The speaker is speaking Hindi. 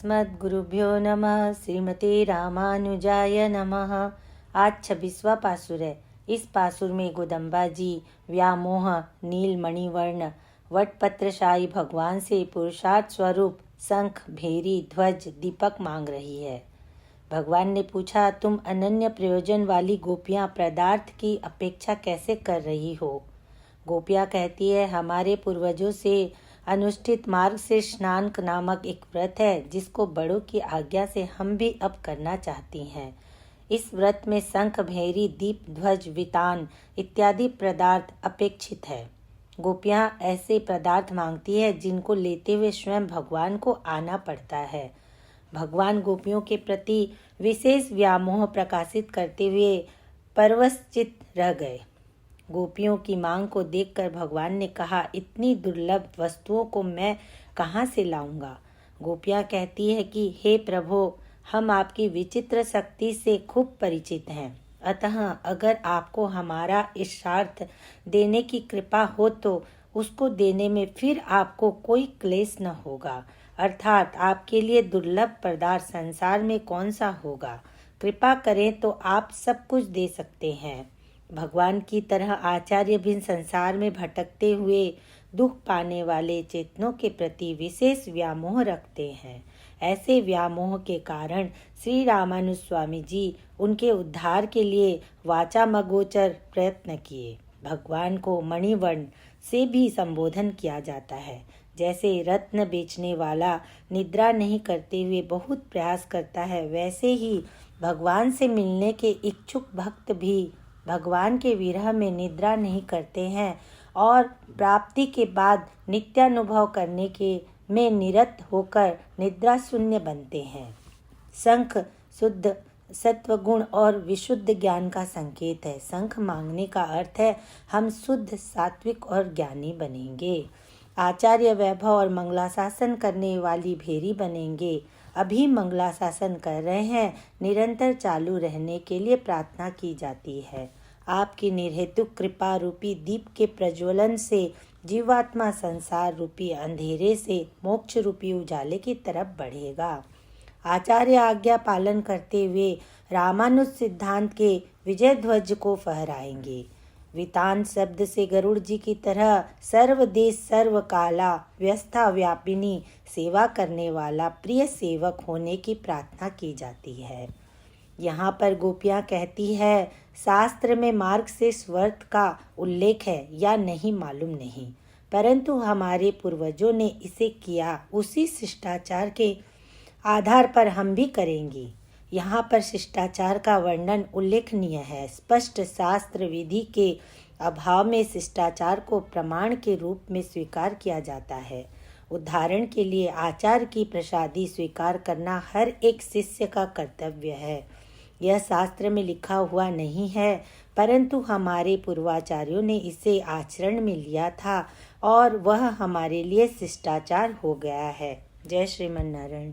अस्मद्गुरुभ्यो नमः। श्रीमते रामानुजाय नमः। आज 26वां पासुर है। इस पासुर में गोदम्बा जी व्यामोह नील मणिवर्ण वटपत्रशाही भगवान से पुरुषार्थ स्वरूप शंख, भेरी, ध्वज, दीपक मांग रही है। भगवान ने पूछा, तुम अनन्य प्रयोजन वाली गोपियां पदार्थ की अपेक्षा कैसे कर रही हो? गोपियां कहती है, हमारे पूर्वजों से अनुष्ठित मार्ग से स्नान नामक एक व्रत है, जिसको बड़ों की आज्ञा से हम भी अब करना चाहती हैं। इस व्रत में शंख, भेरी, दीप, ध्वज, वितान इत्यादि पदार्थ अपेक्षित है। गोपियां ऐसे पदार्थ मांगती है जिनको लेते हुए स्वयं भगवान को आना पड़ता है। भगवान गोपियों के प्रति विशेष व्यामोह प्रकाशित करते हुए परवशचित्त रह गए। गोपियों की मांग को देखकर भगवान ने कहा, इतनी दुर्लभ वस्तुओं को मैं कहाँ से लाऊंगा? गोपियां कहती है कि हे प्रभु, हम आपकी विचित्र शक्ति से खूब परिचित हैं, अतः अगर आपको हमारा इष्टार्थ देने की कृपा हो तो उसको देने में फिर आपको कोई क्लेश न होगा। अर्थात आपके लिए दुर्लभ पदार्थ संसार में कौन सा होगा? कृपा करें तो आप सब कुछ दे सकते हैं। भगवान की तरह आचार्य भी संसार में भटकते हुए दुख पाने वाले चेतनों के प्रति विशेष व्यामोह रखते हैं। ऐसे व्यामोह के कारण श्री रामानुज स्वामी जी उनके उद्धार के लिए वाचामगोचर प्रयत्न किए। भगवान को मणिवर्ण से भी संबोधन किया जाता है। जैसे रत्न बेचने वाला निद्रा नहीं करते हुए बहुत प्रयास करता है, वैसे ही भगवान से मिलने के इच्छुक भक्त भी भगवान के विरह में निद्रा नहीं करते हैं और प्राप्ति के बाद नित्यानुभव करने के में निरत होकर निद्रा शून्य बनते हैं। शंख शुद्ध सत्वगुण और विशुद्ध ज्ञान का संकेत है। शंख मांगने का अर्थ है हम शुद्ध, सात्विक और ज्ञानी बनेंगे। आचार्य वैभव और मंगलाशासन करने वाली भेरी बनेंगे। अभी मंगलाशासन कर रहे हैं, निरंतर चालू रहने के लिए प्रार्थना की जाती है। आपकी निर्हेतुक कृपा रूपी दीप के प्रज्वलन से जीवात्मा संसार रूपी अंधेरे से मोक्ष रूपी उजाले की तरफ बढ़ेगा। आचार्य आज्ञा पालन करते हुए रामानुज सिद्धांत के विजय ध्वज को फहराएंगे। वितान शब्द से गरुड़ जी की तरह सर्वदेश सर्वकाला व्यवस्था व्यापिनी सेवा करने वाला प्रिय सेवक होने की प्रार्थना की जाती है। यहाँ पर गोपियाँ कहती है, शास्त्र में मार्ग से व्रत का उल्लेख है या नहीं मालूम नहीं, परंतु हमारे पूर्वजों ने इसे किया, उसी शिष्टाचार के आधार पर हम भी करेंगे। यहाँ पर शिष्टाचार का वर्णन उल्लेखनीय है। स्पष्ट शास्त्र विधि के अभाव में शिष्टाचार को प्रमाण के रूप में स्वीकार किया जाता है। उदाहरण के लिए आचार्य की प्रसादी स्वीकार करना हर एक शिष्य का कर्तव्य है। यह शास्त्र में लिखा हुआ नहीं है, परंतु हमारे पूर्वाचार्यों ने इसे आचरण में लिया था और वह हमारे लिए शिष्टाचार हो गया है। जय श्रीमन नारायण।